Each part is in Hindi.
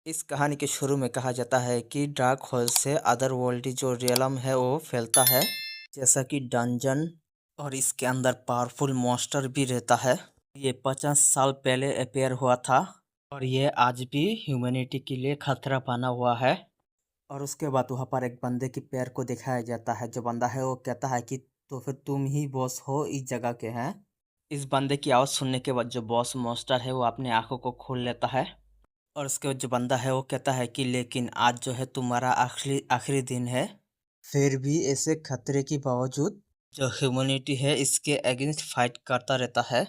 इस कहानी के शुरू में कहा जाता है कि डार्क होल से अदर वर्ल्ड जो रियलम है वो फैलता है, जैसा कि डंजन, और इसके अंदर पावरफुल मॉन्स्टर भी रहता है। ये 50 साल पहले अपेयर हुआ था और ये आज भी ह्यूमैनिटी के लिए खतरा बना हुआ है। और उसके बाद वहाँ पर एक बंदे के पैर को दिखाया जाता है। जो बंदा है वो कहता है कि तो फिर तुम ही बॉस हो इस जगह के हैं। इस बंदे की आवाज़ सुनने के बाद जो बॉस मॉन्स्टर है वो अपनी आंखों को खोल लेता है और उसके बाद जो बंदा है वो कहता है कि लेकिन आज जो है तुम्हारा आखिरी आखिरी दिन है। फिर भी ऐसे खतरे के बावजूद जो ह्यूमैनिटी है इसके अगेंस्ट फाइट करता रहता है।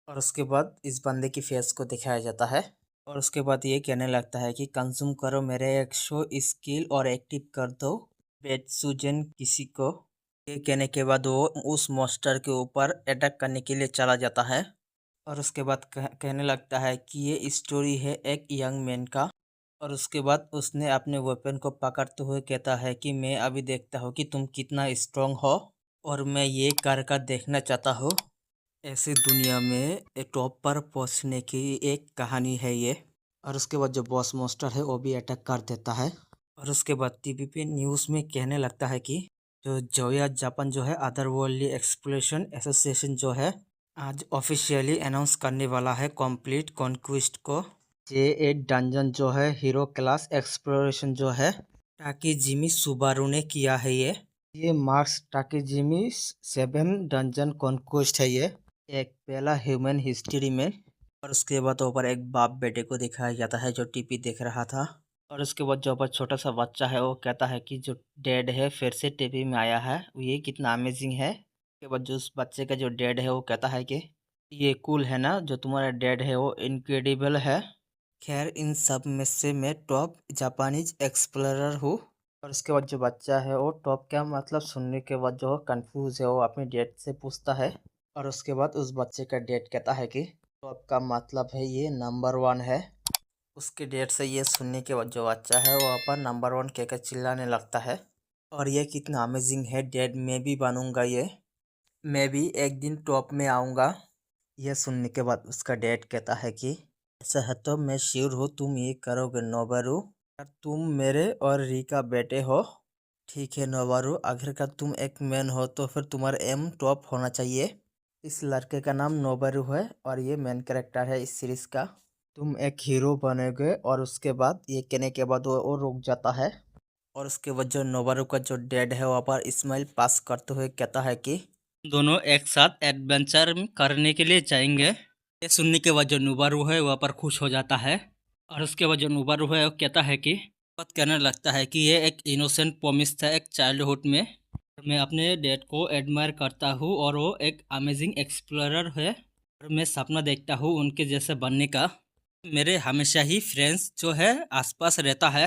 और उसके बाद इस बंदे की फेस को दिखाया जाता है और उसके बाद ये कहने लगता है कि कंज्यूम करो मेरे एक शो स्किल और एक्टिव कर दो बेटसुजन किसी को। ये कहने के बाद वो उस मॉन्स्टर के ऊपर अटैक करने के लिए चला जाता है और उसके बाद कहने लगता है कि ये स्टोरी है एक यंग मैन का। और उसके बाद उसने अपने वेपन को पकड़ते हुए कहता है कि मैं अभी देखता हूँ कि तुम कितना स्ट्रांग हो और मैं ये कर देखना चाहता हूँ। ऐसी दुनिया में एक टॉप पर पहुँचने की एक कहानी है ये। और उसके बाद जो बॉस मॉन्स्टर है वो भी अटैक कर देता है और उसके बाद टीवी पे न्यूज़ में कहने लगता है कि जो जोया जापान जो है अदर वर्ल्ड एक्सप्लोरेशन एसोसिएशन जो है आज ऑफिशियली अनाउंस करने वाला है कंप्लीट कॉन्क्विस्ट को। J8 डंजन जो है हीरो क्लास एक्सप्लोरेशन जो है टाकीजिमी सुबारू ने किया है। ये मार्क्स टाकीजिमी 7 डंजन कॉन्क्वेस्ट है। ये एक पहला ह्यूमन हिस्ट्री में। और उसके बाद ऊपर एक बाप बेटे को दिखाया जाता है जो टीवी देख रहा था। और उसके बाद जो ऊपर छोटा सा बच्चा है वो कहता है कि जो डैड है फिर से टीवी में आया है, ये कितना अमेजिंग है। उसके बाद जो उस बच्चे का जो डैड है वो कहता है कि ये कूल है ना, जो तुम्हारा डैड है वो इनक्रेडिबल है। खैर इन सब में से मैं टॉप जापानीज एक्सप्लोरर हूँ। और उसके बाद जो बच्चा है वो टॉप क्या मतलब सुनने के बाद जो कंफ्यूज है वो अपने डैड से पूछता है। और उसके बाद उस बच्चे का डैड कहता है कि टॉप का मतलब है ये नंबर 1 है। उसके डैड से ये सुनने के बाद जो बच्चा है वो पर नंबर 1 कहकर चिल्लाने लगता है। और ये कितना अमेजिंग है डैड, मैं भी बनूंगा ये, मैं भी एक दिन टॉप में आऊँगा। यह सुनने के बाद उसका डैड कहता है कि ऐसा है तो मैं श्योर हूँ तुम ये करोगे नोबारू, तुम मेरे और री का बेटे हो। ठीक है नोबारू, आखिरकार तुम एक मैन हो तो फिर तुम्हारा एम टॉप होना चाहिए। इस लड़के का नाम नोबारू है और ये मेन कैरेक्टर है इस सीरीज का। तुम एक हीरो बनोगे। और उसके बाद ये कहने के बाद वो रुक जाता है। और उसके बाद जो नोबारू का जो डैड है वहाँ पर स्माइल पास करते हुए कहता है कि दोनों एक साथ एडवेंचर करने के लिए जाएंगे। ये सुनने के बाद जो नोबारू है वहाँ पर खुश हो जाता है। और उसके बाद जो नोबारू है वो कहता है कि बात कहने लगता है कि ये एक इनोसेंट प्रॉमिस था एक चाइल्डहुड में। मैं अपने डैड को एडमायर करता हूँ और वो एक अमेजिंग एक्सप्लोरर है और मैं सपना देखता हूँ उनके जैसे बनने का। मेरे हमेशा ही फ्रेंड्स जो है आसपास रहता है।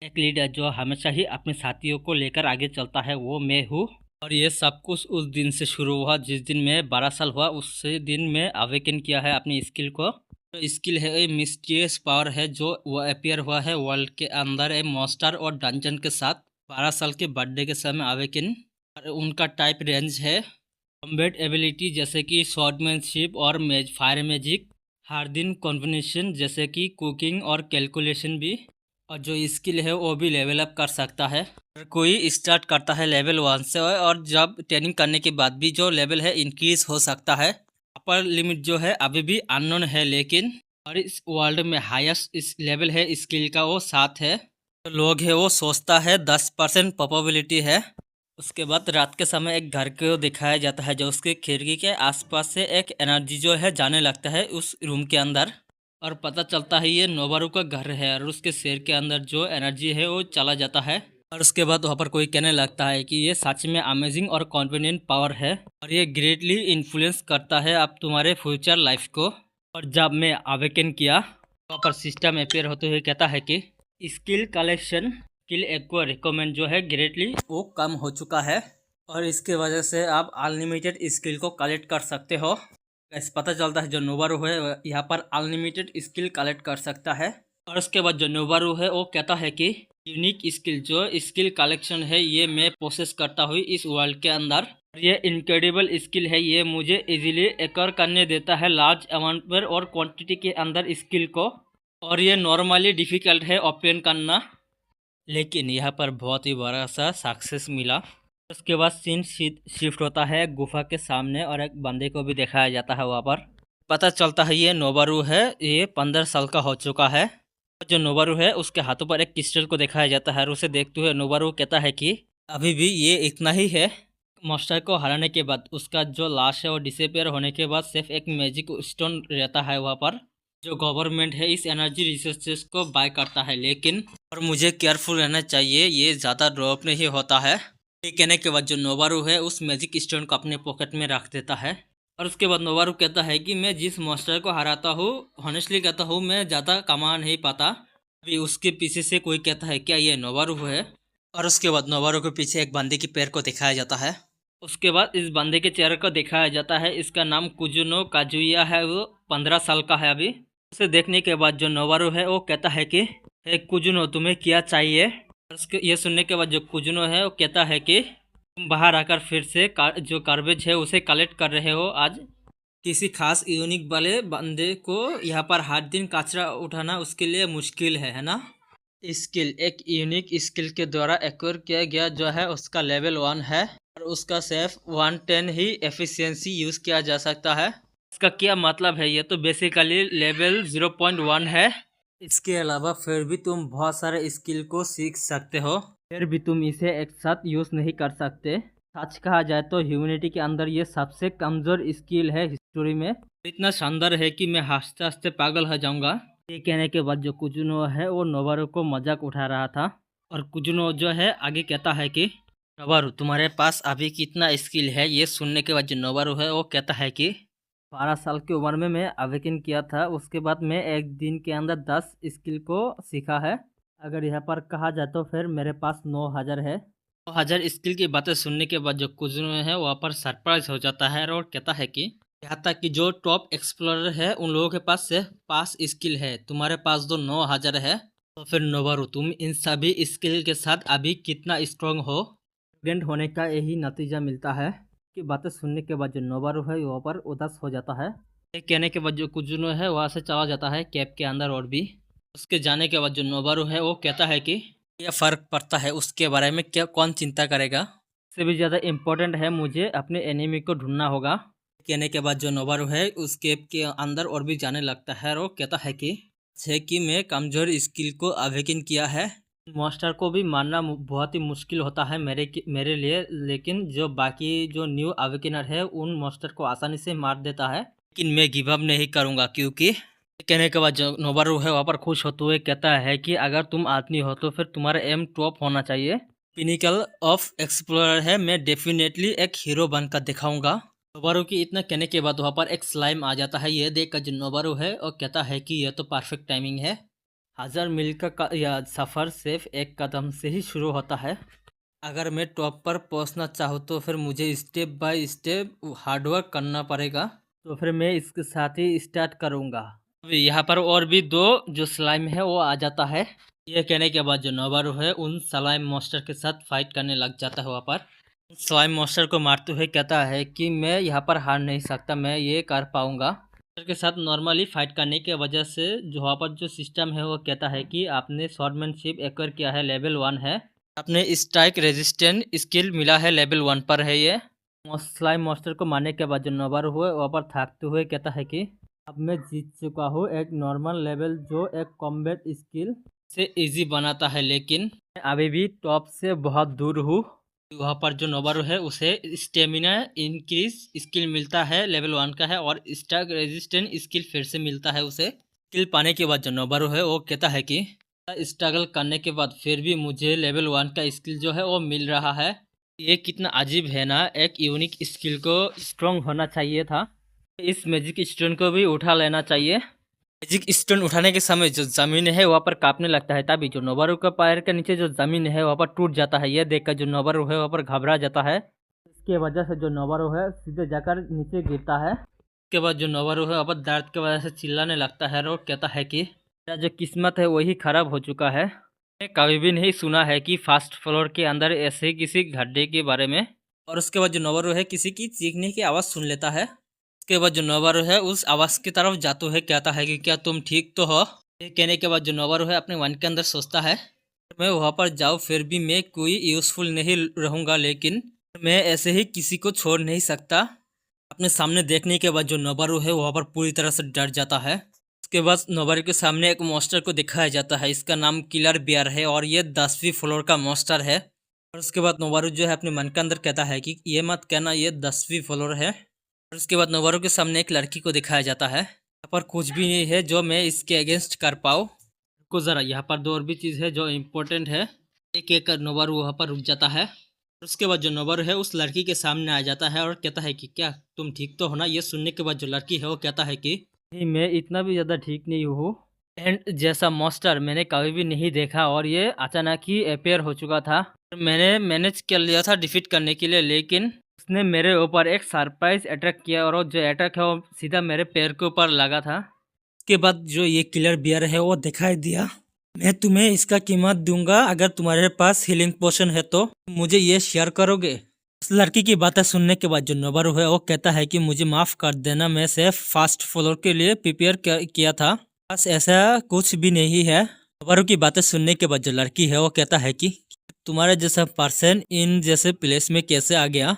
एक लीडर जो हमेशा ही अपने साथियों को लेकर आगे चलता है वो मैं हूँ। और ये सब कुछ उस दिन से शुरू हुआ जिस दिन मैं 12 साल हुआ, उस दिन मैं अवेकन किया है अपनी स्किल को। तो स्किल है एक मिस्टीरियस पावर है जो वो अपियर हुआ है वर्ल्ड के अंदर एक मॉन्स्टर और डंजन के साथ 12 साल के बर्थडे के समय अवेकन। और उनका टाइप रेंज है कॉम्बैट एबिलिटी जैसे कि स्वॉर्डमैनशिप और फायर मैजिक, हार्डिन कॉम्बिनेशन जैसे कि कुकिंग और कैलकुलेशन भी। और जो स्किल है वो भी लेवल अप कर सकता है। अगर कोई स्टार्ट करता है लेवल 1 से और जब ट्रेनिंग करने के बाद भी जो लेवल है इंक्रीज हो सकता है। अपर लिमिट जो है अभी भी अननोन है, लेकिन और इस वर्ल्ड में हाईएस्ट इस लेवल है स्किल का वो 7 है। तो लोग है वो सोचता है 10% प्रोबेबिलिटी है। उसके बाद रात के समय एक घर को दिखाया जाता है जो उसके खिड़की के आसपास से एक एनर्जी जो है जाने लगता है उस रूम के अंदर। और पता चलता है ये नोबारू का घर है और उसके शेर के अंदर जो एनर्जी है वो चला जाता है। और उसके बाद वहाँ पर कोई कहने लगता है कि ये सच में अमेजिंग और कॉन्फिडेंट पावर है और ये ग्रेटली इन्फ्लुएंस करता है अब तुम्हारे फ्यूचर लाइफ को। और जब मैं अवेकन किया वहाँ पर सिस्टम अपेयर होते हुए कहता है कि skill collection skill aqua recommend जो है ग्रेटली वो कम हो चुका है और इसके वजह से आप अनलिमिटेड स्किल को कलेक्ट कर सकते हो। ऐसे पता चलता है जो नोबारू है यहाँ पर अनलिमिटेड स्किल कलेक्ट कर सकता है। और उसके बाद जो नोबारू है वो कहता है कि यूनिक स्किल जो स्किल कलेक्शन है ये मैं प्रोसेस करता हूँ इस वर्ल्ड के अंदर। ये इनक्रेडिबल स्किल है, ये मुझे इजीली एक्वायर करने देता है लार्ज अमाउंट पर और क्वांटिटी के अंदर स्किल को। और ये नॉर्मली डिफ़िकल्ट है ओपन करना, लेकिन यहाँ पर बहुत ही बड़ा सा सक्सेस मिला। उसके बाद सीन शिफ्ट होता है गुफा के सामने और एक बंदे को भी दिखाया जाता है। वहाँ पर पता चलता है ये नोबारू है, ये 15 साल का हो चुका है। जो नोबारू है उसके हाथों पर एक क्रिस्टल को दिखाया जाता है और उसे देखते हुए नोबारू कहता है कि अभी भी ये इतना ही है। मॉन्स्टर को हराने के बाद उसका जो लाश है वो डिसअपियर होने के बाद सिर्फ एक मैजिक स्टोन रहता है वहाँ पर, जो गवर्नमेंट है इस एनर्जी रिसोर्सेज को बाय करता है। लेकिन और मुझे केयरफुल रहना चाहिए, ये ज़्यादा ड्रॉप नहीं होता है। ये कहने के बाद जो नोबारू है उस मैजिक स्टोन को अपने पॉकेट में रख देता है और उसके बाद नोबारू कहता है कि मैं जिस मॉन्स्टर को हराता हूँ, ऑनेस्टली कहता हूँ, मैं ज़्यादा कमा नहीं पाता। अभी उसके पीछे से कोई कहता है क्या ये नोबारू है, और उसके बाद नोबारू के पीछे एक बंदे की पैर को दिखाया जाता है। उसके बाद इस बंदे के चेहरे को दिखाया जाता है। इसका नाम कुजुनो काजुया है, वो 15 साल का है अभी। उसे देखने के बाद जो नोबारू है वो कहता है कि हे कुजुनो, तुम्हें क्या चाहिए। और उसके ये सुनने के बाद जो कुजुनो है वो कहता है कि तुम बाहर आकर फिर से जो गार्बेज है उसे कलेक्ट कर रहे हो आज। किसी खास यूनिक वाले बंदे को यहाँ पर हर दिन कचरा उठाना उसके लिए मुश्किल है ना। स्किल, एक यूनिक स्किल के द्वारा एक्वायर किया गया जो है उसका लेवल 1 है और उसका सिर्फ 110 ही एफिशिएंसी यूज़ किया जा सकता है। इसका क्या मतलब है, ये तो बेसिकली लेवल 0.1 है। इसके अलावा फिर भी तुम बहुत सारे स्किल को सीख सकते हो, फिर भी तुम इसे एक साथ यूज़ नहीं कर सकते। सच कहा जाए तो ह्यूमैनिटी के अंदर ये सबसे कमज़ोर स्किल है हिस्टोरी में। इतना शानदार है कि मैं हंसते हंसते पागल हो जाऊंगा। ये कहने के बाद जो कुजुनो है वो नोबारू को मजाक उठा रहा था और कुजुनो जो है आगे कहता है कि नोबारू, तुम्हारे पास अभी कितना स्किल है। ये सुनने के बाद जो नोबारू है वो कहता है कि 12 साल की उम्र में मैं अवेकन किया था, उसके बाद मैं एक दिन के अंदर 10 स्किल को सीखा है। अगर यहाँ पर कहा जाए तो फिर मेरे पास 9000 है। 9000 स्किल की बातें सुनने के बाद जो कुजुनो है वहाँ पर सरप्राइज हो जाता है और कहता है कि यहाँ तक कि जो टॉप एक्सप्लोरर है उन लोगों के पास सिर्फ 5 स्किल है, तुम्हारे पास तो 9000 है। तो फिर नोबारू, तुम इन सभी स्किल के साथ अभी कितना स्ट्रांग हो। स्टूडेंट होने का यही नतीजा मिलता है। कि बातें सुनने के बाद जो नोबारू है वहाँ पर उदास हो जाता है। ये कहने के बाद जो कुजुनो है वहाँ से चला जाता है कैब के अंदर। और भी उसके जाने के बाद जो नोबारू है वो कहता है कि क्या फ़र्क पड़ता है उसके बारे में, क्या कौन चिंता करेगा। इससे भी ज़्यादा इम्पोर्टेंट है मुझे अपने एनिमी को ढूंढना होगा। कहने के बाद जो नोबारू है उस केव के अंदर और भी जाने लगता है और कहता है कि मैं कमज़ोर स्किल को अवेकन किया है। मास्टर को भी मारना बहुत ही मुश्किल होता है मेरे लिए, लेकिन जो बाकी जो न्यू अवेकनर है उन मास्टर को आसानी से मार देता है। लेकिन मैं गिव अप नहीं करूँगा, क्योंकि कहने के बाद जो नोबारू है वहाँ पर खुश होते हुए कहता है कि अगर तुम आदमी हो तो फिर तुम्हारा एम टॉप होना चाहिए। पिनिकल ऑफ एक्सप्लोरर है, मैं डेफिनेटली एक हीरो बनकर दिखाऊंगा। नोबारू की इतना कहने के बाद वहाँ पर एक स्लाइम आ जाता है। ये देखकर जो नोबारू है और कहता है कि यह तो परफेक्ट टाइमिंग है। 1000 मील का यह सफ़र सिर्फ एक कदम से ही शुरू होता है। अगर मैं टॉप पर पहुँचना चाहूँ तो फिर मुझे स्टेप बाय स्टेप हार्डवर्क करना पड़ेगा। तो फिर मैं इसके साथ ही स्टार्ट करूँगा। अभी यहाँ पर और भी 2 जो स्लाइम है वो आ जाता है। ये कहने के बाद जो नोबारू है उन स्लाइम मॉन्स्टर के साथ फाइट करने लग जाता है। वहाँ पर स्लाइम मॉन्स्टर को मारते हुए कहता है कि मैं यहाँ पर हार नहीं सकता, मैं ये कर पाऊँगा। मॉन्स्टर के साथ नॉर्मली फाइट करने के वजह से जो वहाँ पर जो सिस्टम है वो कहता है कि आपने स्वॉर्डमैनशिप एक्वायर किया है, लेवल 1 है। आपने स्ट्राइक रेजिस्टेंट स्किल मिला है, लेवल 1 पर है ये। स्लाइम मॉन्स्टर को मारने के बाद जो नोबारू हुए वहाँ पर थकते हुए कहता है कि अब मैं जीत चुका हूँ एक नॉर्मल लेवल जो एक कॉम्बैट स्किल से इजी बनाता है, लेकिन मैं अभी भी टॉप से बहुत दूर हूँ। वहाँ पर जो नोबारू है उसे स्टेमिना इंक्रीज स्किल मिलता है, लेवल 1 का है, और स्ट्राइक रेजिस्टेंट स्किल फिर से मिलता है उसे। स्किल पाने के बाद जो नोबारू है वो कहता है कि स्ट्रगल करने के बाद फिर भी मुझे लेवल 1 का स्किल जो है वो मिल रहा है। ये कितना अजीब है ना, एक यूनिक स्किल को स्ट्रॉन्ग होना चाहिए था। इस मैजिक स्टोन को भी उठा लेना चाहिए। मैजिक स्टोन उठाने के समय जो जमीन है वहाँ पर कांपने लगता है, तभी जो नोबारू का पैर के नीचे जो जमीन है वहाँ पर टूट जाता है। यह देखकर जो नोबारू है वहाँ पर घबरा जाता है। इसके वजह से जो नोबारू है सीधे जाकर नीचे गिरता है। उसके बाद जो नोबारू है वहाँ पर दर्द की वजह से चिल्लाने लगता है और कहता है कि मेरा जो किस्मत है वही खराब हो चुका है। मैंने कभी भी नहीं सुना है कि फर्स्ट फ्लोर के अंदर ऐसे किसी गड्ढे के बारे में। और उसके बाद जो नोबारू है किसी की चीखने की आवाज़ सुन लेता है। उसके बाद जो नोबारू है उस आवाज़ की तरफ जाते हुए कहता है कि क्या तुम ठीक तो हो। ये कहने के बाद जो नोबारू है अपने मन के अंदर सोचता है मैं वहाँ पर जाऊँ फिर भी मैं कोई यूज़फुल नहीं रहूँगा, लेकिन मैं ऐसे ही किसी को छोड़ नहीं सकता। अपने सामने देखने के बाद जो नोबारू है वहाँ पर पूरी तरह से डर जाता है। उसके बाद नोबारू के सामने एक मॉन्स्टर को दिखाया जाता है। इसका नाम किलर बियर है और ये 10वीं फ्लोर का मॉन्स्टर है। और उसके बाद नोबारू जो है अपने मन के अंदर कहता है कि ये मत कहना ये 10वीं फ्लोर है। और उसके बाद नोबारू के सामने एक लड़की को दिखाया जाता है। यहाँ पर कुछ भी नहीं है जो मैं इसके अगेंस्ट कर पाऊँ। को ज़रा यहाँ पर दो और भी चीज़ है जो इम्पोर्टेंट है। एक एक कर नोबारू वहाँ पर रुक जाता है। उसके बाद जो नोबारू है उस लड़की के सामने आ जाता है और कहता है कि क्या तुम ठीक तो हो ना। ये सुनने के बाद जो लड़की है वो कहता है कि नहीं, मैं इतना भी ज़्यादा ठीक नहीं हूँ। एंड जैसा मॉन्स्टर मैंने कभी भी नहीं देखा और ये अचानक ही अपेयर हो चुका था। मैंने मैनेज कर लिया था डिफीट करने के लिए, लेकिन उसने मेरे ऊपर एक सरप्राइज अटैक किया और जो अटैक है वो सीधा मेरे पैर के ऊपर लगा था। उसके बाद जो ये किलर बियर है वो दिखाई दिया। मैं तुम्हें इसका कीमत दूंगा, अगर तुम्हारे पास हीलिंग पोशन है तो मुझे ये शेयर करोगे। उस लड़की की बातें सुनने के बाद जो नोबारू है वो कहता है कि मुझे माफ़ कर देना, मैं सिर्फ फास्ट फ्लोर के लिए प्रिपेयर किया था, बस ऐसा कुछ भी नहीं है। नोबारू की बातें सुनने के बाद जो लड़की है वो कहता है कि तुम्हारे जैसा पर्सन इन जैसे प्लेस में कैसे आ गया,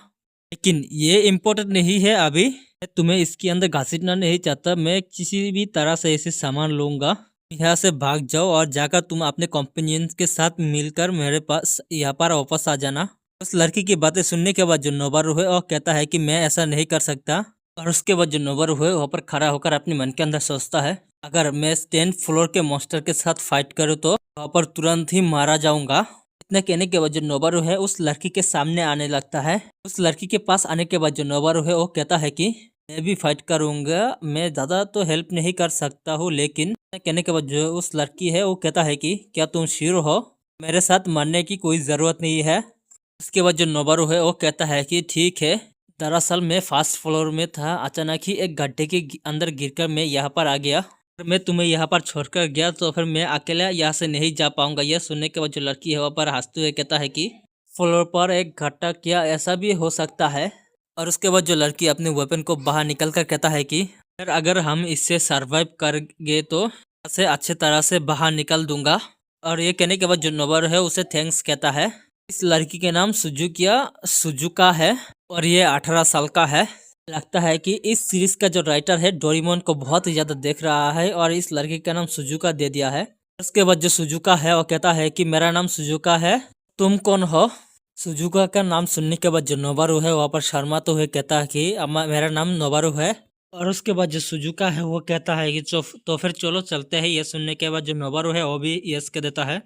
लेकिन ये इम्पोर्टेंट नहीं है अभी। मैं तुम्हें इसके अंदर घसीटना नहीं चाहता, मैं किसी भी तरह से ऐसे सामान लूंगा। यहाँ से भाग जाओ और जाकर तुम अपने कंपेनियंस के साथ मिलकर मेरे पास यहाँ पर वापस आ जाना। उस लड़की की बातें सुनने के बाद जो नोबारू है वो कहता है कि मैं ऐसा नहीं कर सकता। और उसके बाद जो नोबारू है वहाँ पर खड़ा होकर अपने मन के अंदर सोचता है अगर मैं 10th फ्लोर के मॉन्स्टर के साथ फाइट करूँ तो वहाँ पर तुरंत ही मारा जाऊंगा। इतना कहने के बाद जो नोबारू है उस लड़की के सामने आने लगता है। उस लड़की के पास आने के बाद जो नोबारू है वो कहता है कि मैं भी फाइट करूंगा, मैं ज़्यादा तो हेल्प नहीं कर सकता हूँ, लेकिन कहने के बाद जो उस लड़की है वो कहता है कि क्या तुम श्योर हो, मेरे साथ मरने की कोई ज़रूरत नहीं है। उसके बाद जो नोबारू है वो कहता है कि ठीक है, दरअसल मैं फर्स्ट फ्लोर में था, अचानक ही एक गड्ढे के अंदर गिरकर मैं यहाँ पर आ गया। मैं तुम्हें यहाँ पर छोड़कर गया तो फिर मैं अकेला यहाँ से नहीं जा पाऊंगा। यह सुनने के बाद जो लड़की है वहाँ पर हंसते हुए कहता है कि फ्लोर पर एक गड्ढा, क्या ऐसा भी हो सकता है। और उसके बाद जो लड़की अपने वेपन को बाहर निकल कर कहता है कि अगर हम इससे सरवाइव कर गए तो ऐसे अच्छे तरह से बाहर निकल दूंगा। और ये कहने के बाद जो नोबारू है उसे थैंक्स कहता है। इस लड़की के नाम सुजुका है और ये 18 साल का है। लगता है कि इस सीरीज का जो राइटर है डोरेमोन को बहुत ही ज्यादा देख रहा है और इस लड़की का नाम सुजुका दे दिया है। उसके बाद जो सुजुका है वो कहता है कि मेरा नाम सुजुका है, तुम कौन हो। सुजुका का नाम सुनने के बाद जो नोबारू है वहाँ पर शर्माते हुए कहता है कि अम्मा मेरा नाम नोबारू है। और उसके बाद जो सुजुका है वो कहता है कि तो फिर चलो चलते हैं। ये सुनने के बाद जो नोबारू है वो भी यस कह देता है।